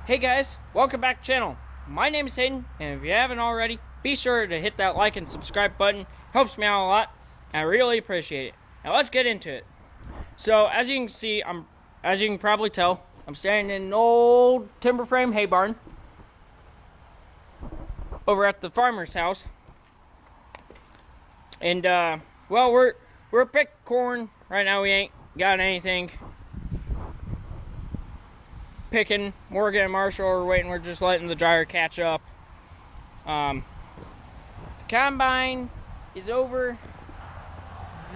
Hey guys, welcome back to the channel. My name is Hayden, and if you haven't already, be sure to hit that like and subscribe button. Helps me out a lot, and I really appreciate it. Now let's get into it. So as you can see, as you can probably tell, I'm standing in an old timber frame hay barn over at the farmer's house. And well, we're picking corn right now. We ain't got anything picking. Morgan and Marshall are waiting. We're just letting the dryer catch up. The combine is over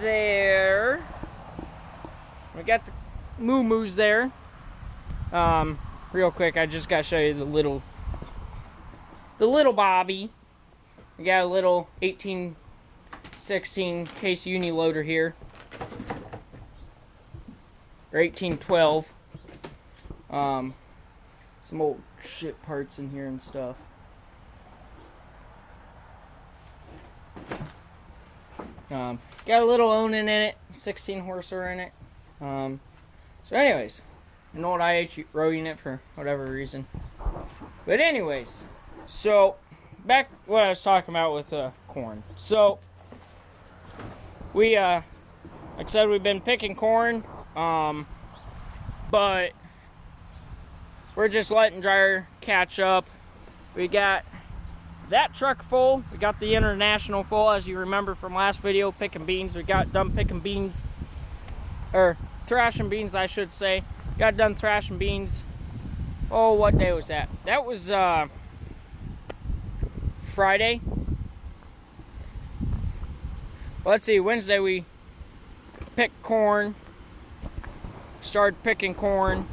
there. We got the moo-moos there. Real quick, I just gotta show you the little Bobby. We got a little 1816 case uni loader here, or 1812. Some old shit parts in here and stuff. Got a little Onan in it, 16 horsepower in it. So anyways, an old IH row unit for whatever reason. But anyways, so back what I was talking about with corn. So we like I said, we've been picking corn, but we're just letting dryer catch up. We got that truck full. We got the International full, as you remember from last video, picking beans. We got done picking beans, or thrashing beans, I should say. Got done thrashing beans. Oh, what day was that? That was Friday. Let's see, Wednesday we picked corn. Started picking corn.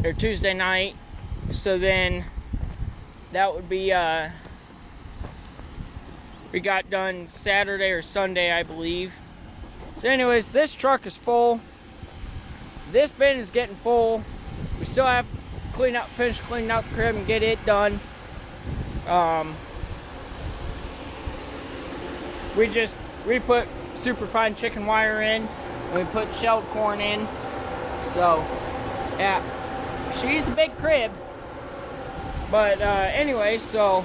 Or Tuesday night. So then that would be we got done Saturday or Sunday, I believe. So anyways, this truck is full. This bin is getting full. We still have to finish cleaning out the crib and get it done. We put super fine chicken wire in, and we put shelled corn in. So yeah, she's a big crib. But anyway, so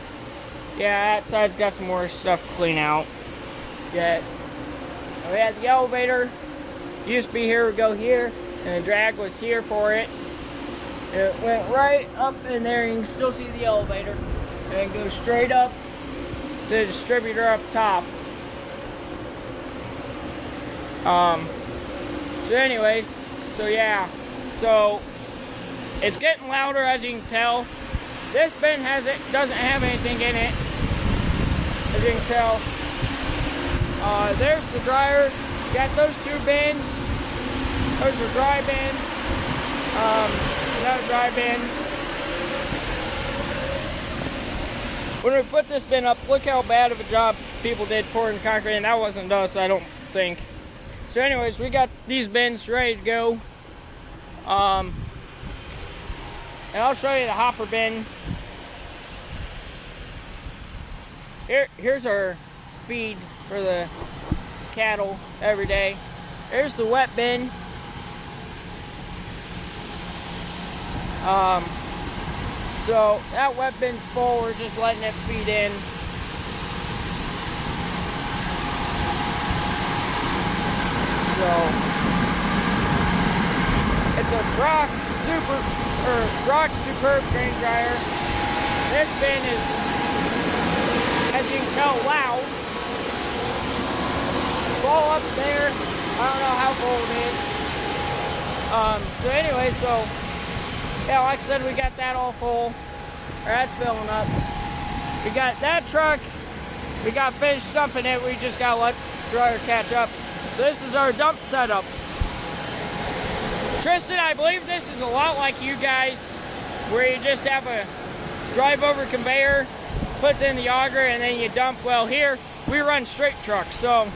yeah, that side's got some more stuff to clean out. Yeah, we had the elevator. Used to be here, we go here, and the drag was here for it. It went right up in there. You can still see the elevator, and it goes straight up to the distributor up top. So anyways, so yeah, so it's getting louder, as you can tell. This bin doesn't have anything in it, as you can tell. There's the dryer. Got those two bins. Those are dry bins. Another dry bin. When we put this bin up, look how bad of a job people did pouring concrete, and that wasn't us, I don't think. So anyways, we got these bins ready to go. And I'll show you the hopper bin. Here's our feed for the cattle every day. There's the wet bin. So that wet bin's full. We're just letting it feed in. So it's a Brock Superb grain dryer. This bin is, as you can tell, loud. Full up there. I don't know how full it is. So anyway, so yeah, like I said, we got that all full. Or that's filling up. We got that truck. We got finished dumping it. We just gotta let the dryer catch up. So this is our dump setup. Tristan, I believe this is a lot like you guys, where you just have a drive over conveyor, puts in the auger, and then you dump. Well, here we run straight trucks, so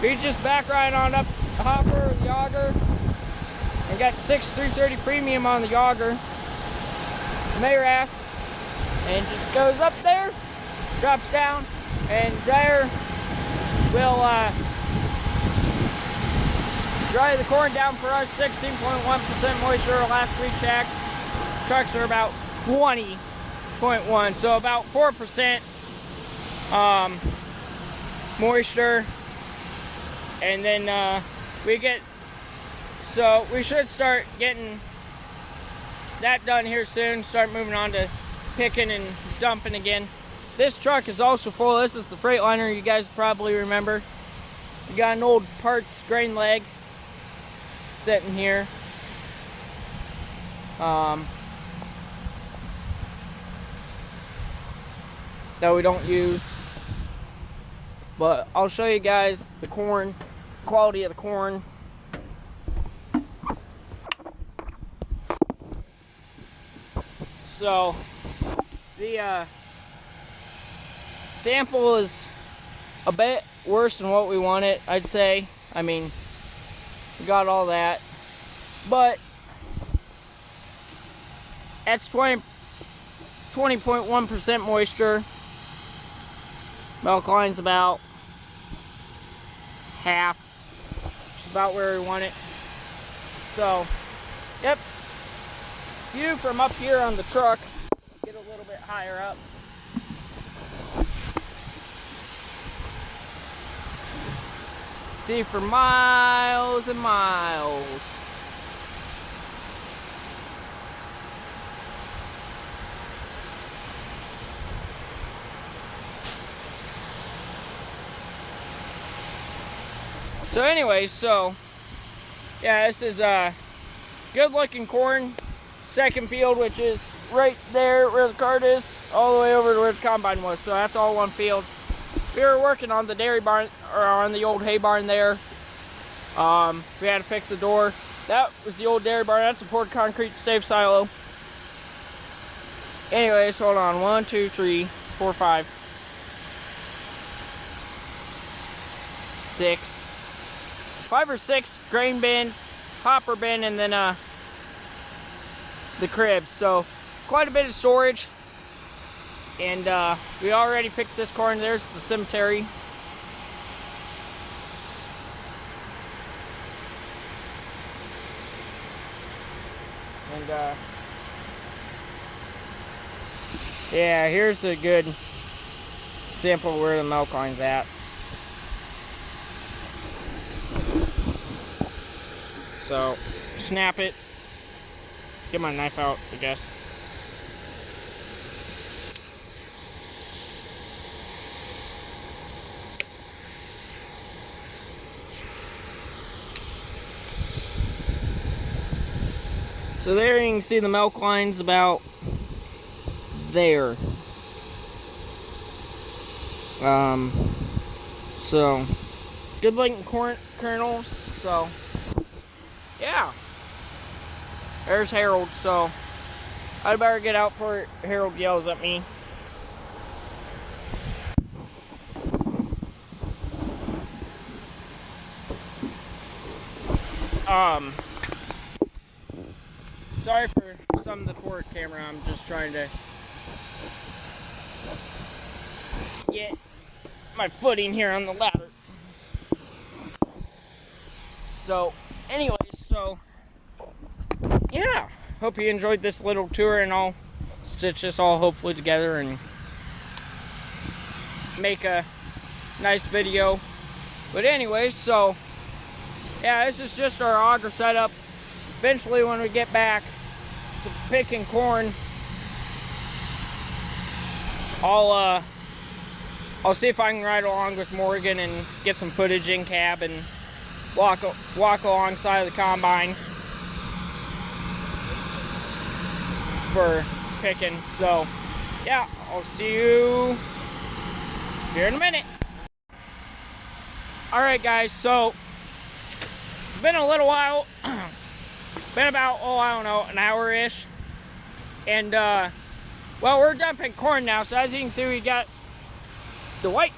we just back right on up the hopper, the auger, and got 6330 premium on the auger, conveyor aft, and just goes up there, drops down, and dryer will Dry the corn down for us, 16.1% moisture. Last we checked, trucks are about 20.1, so about 4% moisture. And then so we should start getting that done here soon. Start moving on to picking and dumping again. This truck is also full. This is the Freightliner, you guys probably remember. We got an old parts grain leg sitting here. That we don't use. But I'll show you guys the corn, quality of the corn. So the sample is a bit worse than what we wanted, I'd say. I mean, we got all that, but that's 20.1% moisture. Milk line's about half, which is about where we want it. So, yep. View from up here on the truck, get a little bit higher up. See for miles and miles. So anyway, yeah, this is good looking corn. Second field, which is right there where the cart is, all the way over to where the combine was. So that's all one field. We were working on the dairy barn, or on the old hay barn there. We had to fix the door. That was the old dairy barn. That's a poured concrete stave silo. Anyways, hold on. 1, 2, 3, 4, 5, 6. 5 or 6 grain bins, hopper bin, and then the cribs. So quite a bit of storage. And we already picked this corn. There's the cemetery. And yeah, here's a good sample of where the milk line's at. So, snap it. Get my knife out, I guess. So there you can see the milk line's about there. So good looking corn kernels. So yeah, there's Harold. So I'd better get out before Harold yells at me. Sorry for some of the forward camera. I'm just trying to get my footing here on the ladder. So, anyways, yeah. Hope you enjoyed this little tour, and I'll stitch this all hopefully together and make a nice video. But anyways, yeah, this is just our auger setup. Eventually, when we get back to picking corn, I'll see if I can ride along with Morgan and get some footage in cab and walk alongside of the combine for picking. So yeah, I'll see you here in a minute. Alright guys, so it's been a little while. Been about, I don't know, an hour-ish. And well, we're dumping corn now. So as you can see, we got the white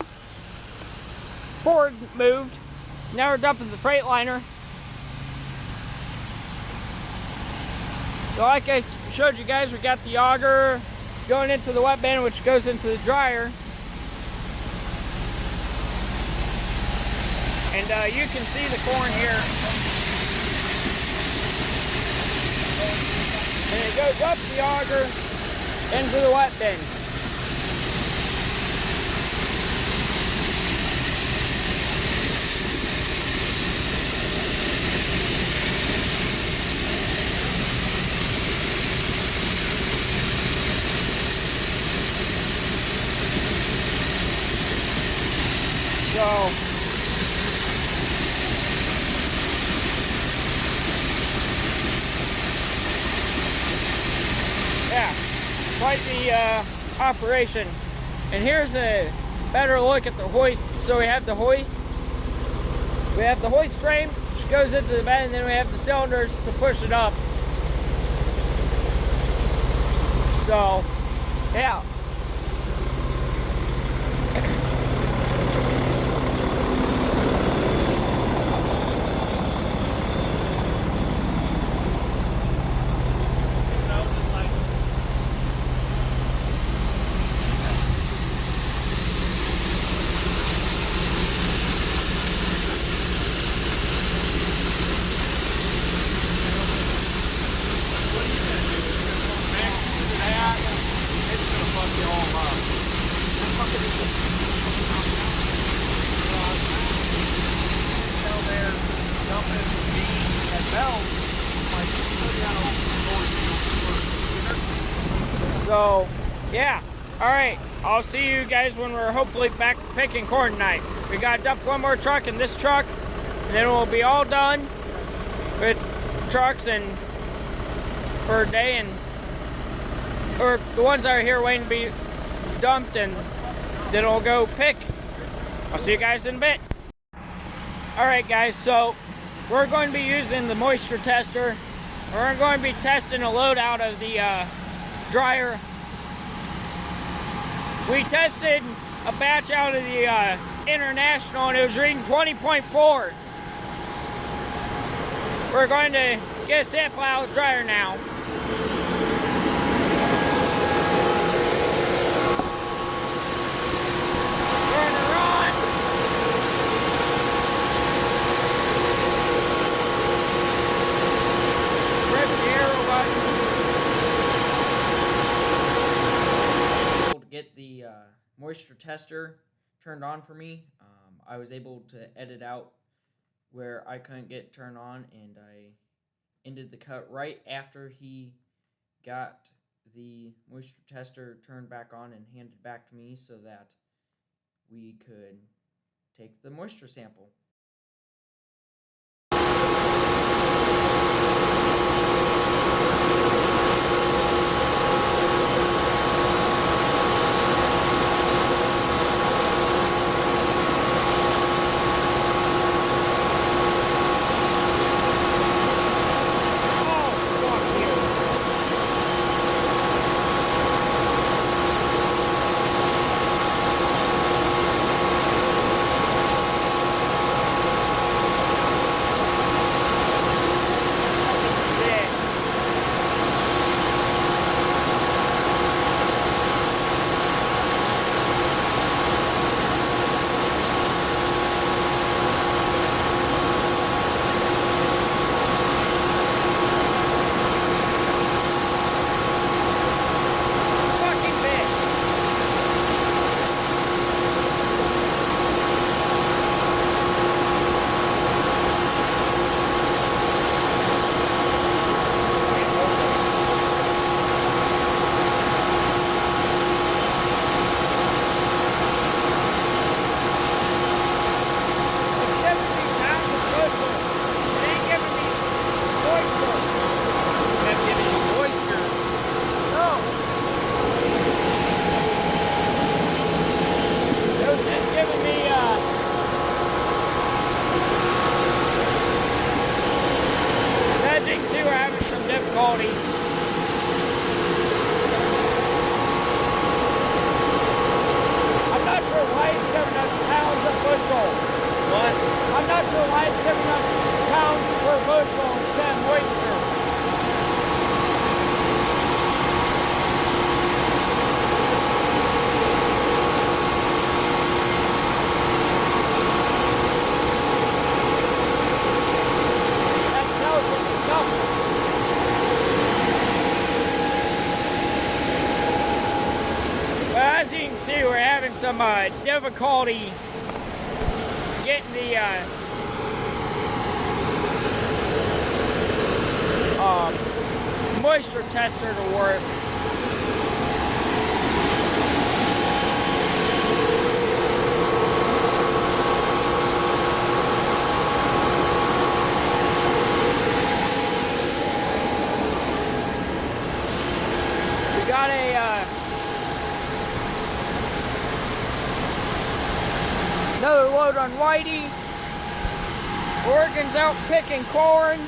Ford moved. Now we're dumping the Freightliner. So like I showed you guys, we got the auger going into the wet bin, which goes into the dryer. And you can see the corn here. goes up the auger into the wet bin. So, yeah, quite the operation. And here's a better look at the hoist. So we have the hoist. We have the hoist frame, which goes into the bed, and then we have the cylinders to push it up. So, yeah. So, yeah. Alright, I'll see you guys when we're hopefully back picking corn tonight. We gotta dump one more truck in this truck, and then we'll be all done with trucks and for a day, and or the ones that are here waiting to be dumped, and then we'll go pick. I'll see you guys in a bit. Alright guys, so we're going to be using the moisture tester. We're going to be testing a load out of the dryer. We tested a batch out of the International, and it was reading 20.4. We're going to get a sample out of the dryer now. We're gonna run. Press the arrow button. To get the moisture tester turned on for me, I was able to edit out where I couldn't get turned on, and I ended the cut right after he got the moisture tester turned back on and handed back to me so that we could take the moisture sample. some difficulty getting the moisture tester to work. We got another load on Whitey. Oregon's out picking corn.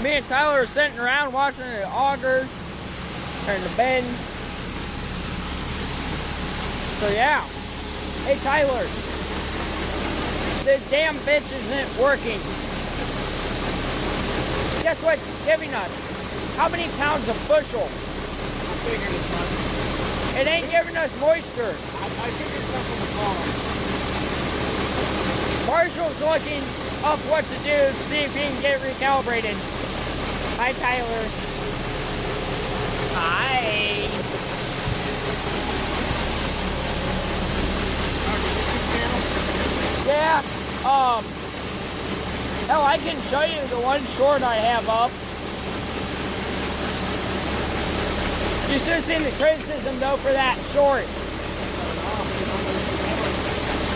Me and Tyler are sitting around watching the auger and the bend. So yeah. Hey Tyler, this damn bitch isn't working. Guess what it's giving us? How many pounds a bushel? I figured it's not. It ain't giving us moisture. I figured it's not from the car. Marshall's looking up what to do to see if he can get recalibrated. Hi, Tyler. Hi. Yeah. Hell, I can show you the one short I have up. You should have seen the criticism though for that short.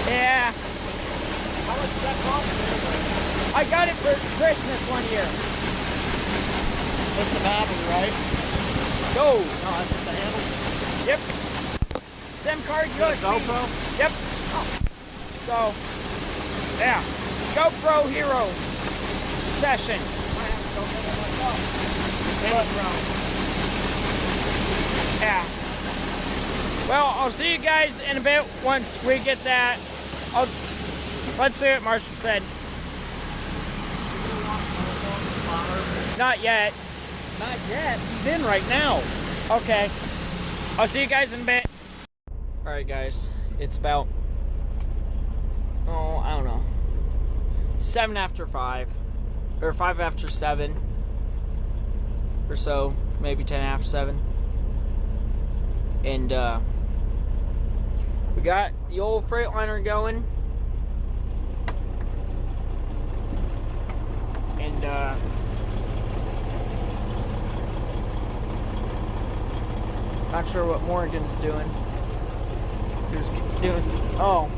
Yeah. How much that cost? I got it for Christmas one year. That's the battery, right? No. No, that's just the handle. Yep. SIM card USB. GoPro? Yep. Oh. So, yeah. GoPro Hero session. I have a GoPro myself. Yeah. Well, I'll see you guys in a bit once we get that. Let's see what Marshall said. Not yet. Not yet. He's in right now. Okay. I'll see you guys in a bit. Alright guys, it's about, I don't know, 7 after 5, or 5 after 7, or so, maybe 10 after 7. And we got the old Freightliner going. And not sure what Morgan's doing. Who's doing? Oh,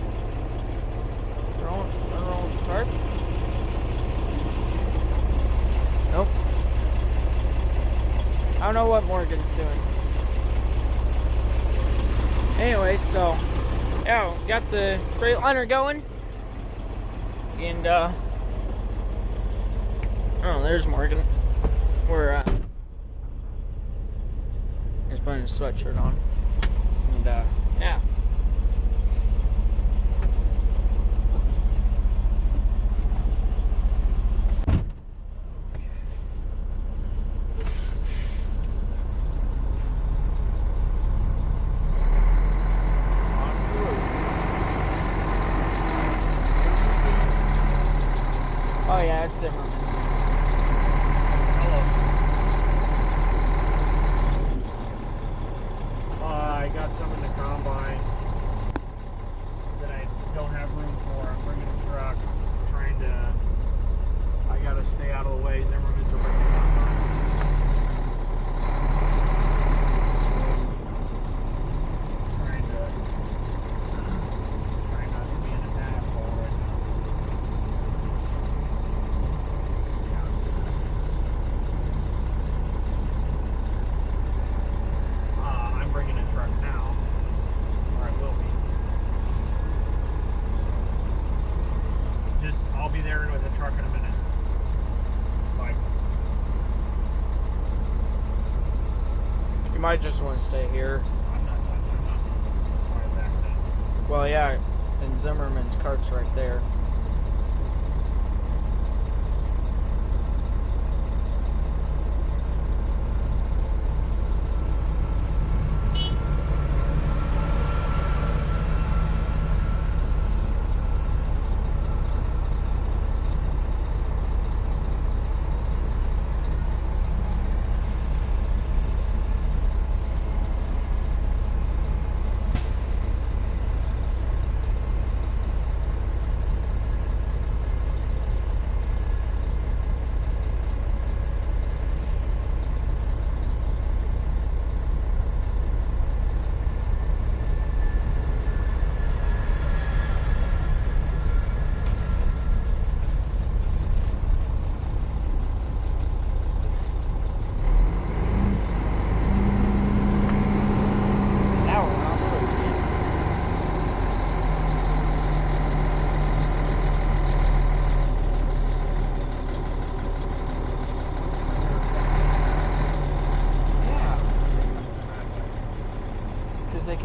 throwing the tarp? Nope. I don't know what Morgan's doing. Anyway, so yeah, got the Freightliner going, and oh, there's Morgan. We're he's putting his sweatshirt on, and yeah. Oh yeah, it's Zimmerman. Hello. I got some in the combine that I don't have room for. I'm bringing a truck. I gotta stay out of the way. Zimmerman's are bringing the combine. Trying not to be in an asshole right now. I'm bringing a truck now, or I will be. I'll be there with the truck in a minute. Bye. You might just want to stay here. I'm not. That's why I backed up. Well, yeah, and Zimmerman's cart's right there.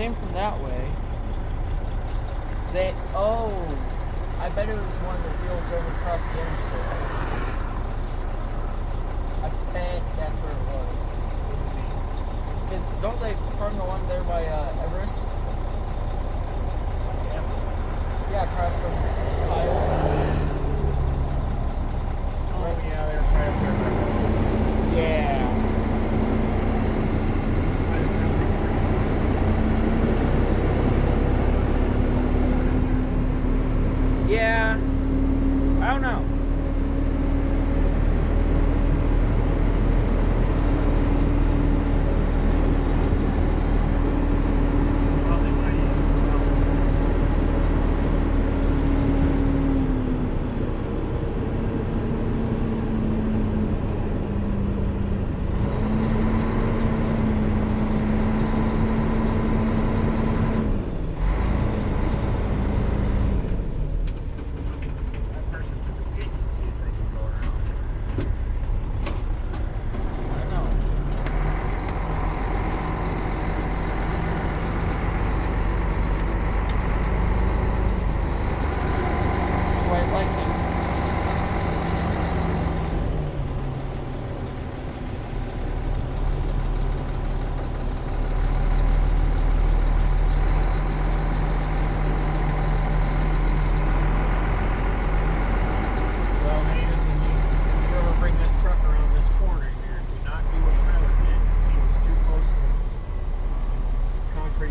came from that way. I bet it was one of the fields over across the interstate. I bet that's where it was. Because don't they farm the one there by Everest? Yeah, across from Iowa. Oh, yeah, they're right up there. Yeah. Yeah. I don't know.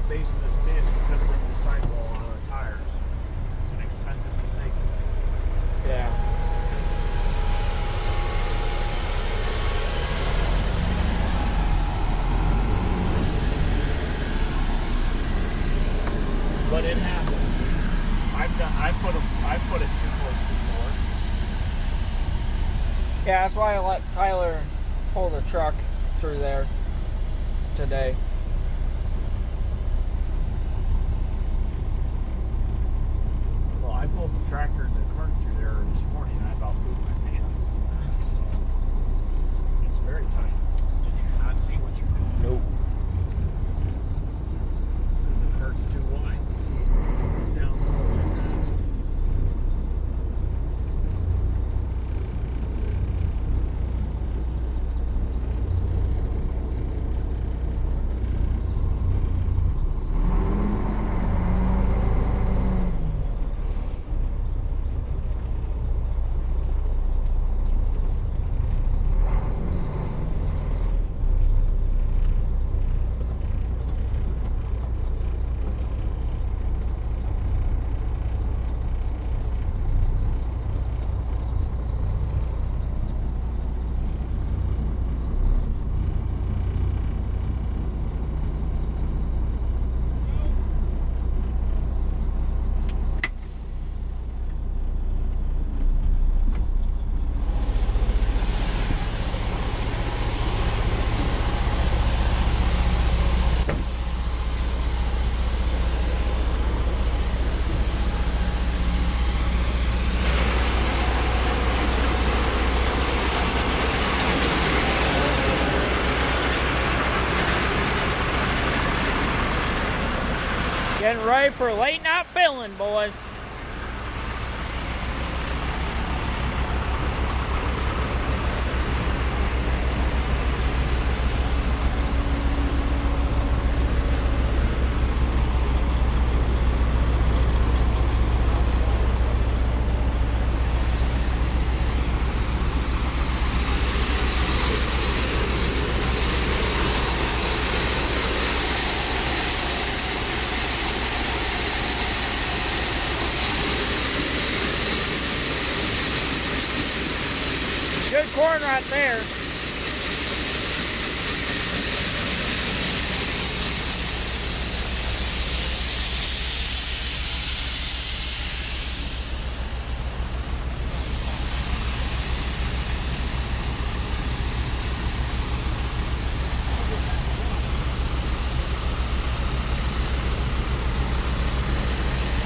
Base of this pit and cut rip the sidewall on our tires. It's an expensive mistake. Yeah. But it happens. I put it too close before. Yeah, that's why I let Tyler pull the truck through there today. Well, I pulled the tractor and the cart through there this morning and I about pooped my pants. So it's very tight. And you cannot see what you're doing. Nope. Because the cart's too wide to see down the hole like that. Getting ready for late night filling, boys. Good corn right there.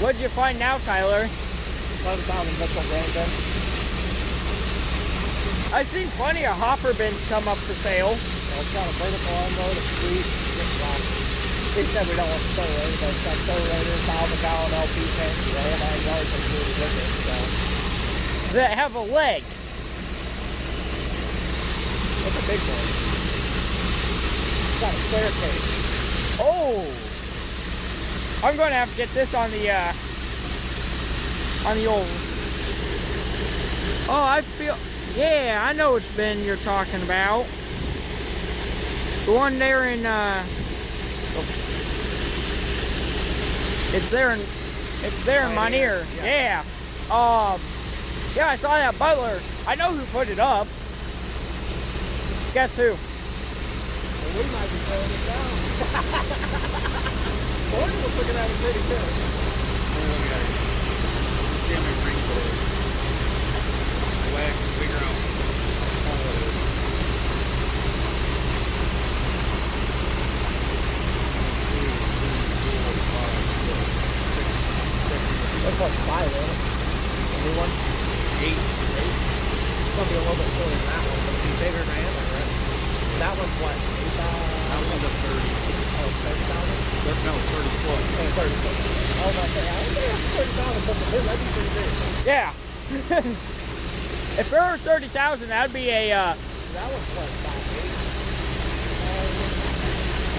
What'd you find now, Tyler? 11,000 bushel Brandon. I've seen plenty of hopper bins come up for sale. Well, it's got a vertical unload, a sweep, We said we don't want solar, but it's got solar, 1,000-gallon LP tank, the whole 9 yards included with it, so. That have a leg. That's a big one. It's got a staircase. Oh! I'm going to have to get this on the old. Oh, I feel. Yeah, I know which bin you're talking about. The one there in. It's there in Minear. Yeah. Yeah, I saw that Butler. I know who put it up. Guess who? Well, we might be throwing it down. Morgan was looking at it pretty good. Look at it. See how many rings it is. That way I can figure out how tall it is. That's like 5, isn't it? The new one? 8. It's gonna be a little bit shorter than that one, but it'll be bigger diameter, right? That one's what? 8,000? That one's a 30. Oh, 30,000? No, 30 foot. Oh, 30 foot. I was about to say, I was gonna have 30,000, but the bin, that'd be pretty big. Yeah. If there were 30,000, that'd be a. That one's what, about 8?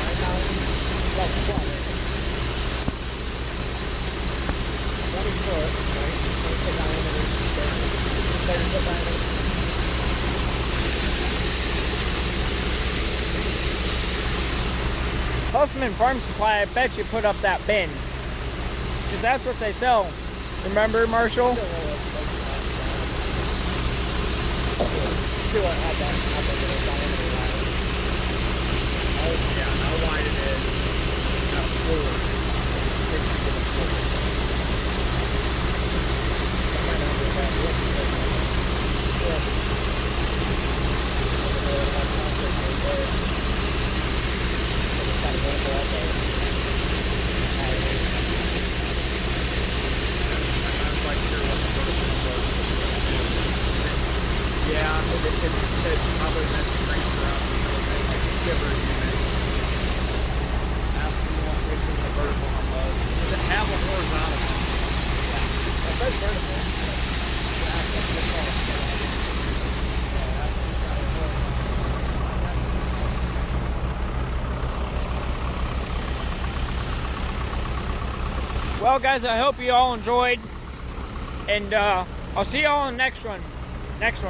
9,000? Like 20 foot, right? 20 foot diameter. 30 foot diameter. Huffman Farm Supply, I bet you put up that bin. Because that's what they sell. Remember, Marshall? See what had that little diameter ladder. Yeah, how wide it is. Got floor. 60 to the floor. I might not do that. Yeah, it probably meant to transfer out the like a shiver unit. Ask me what which is the vertical one was. Does it have a horizontal one? Yeah. It says vertical. Well, guys, I hope you all enjoyed. And I'll see you all in the next one.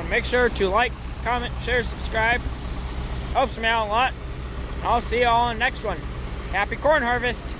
Make sure to like, comment, share, subscribe. Helps me out a lot. I'll see you all in the next one. Happy corn harvest.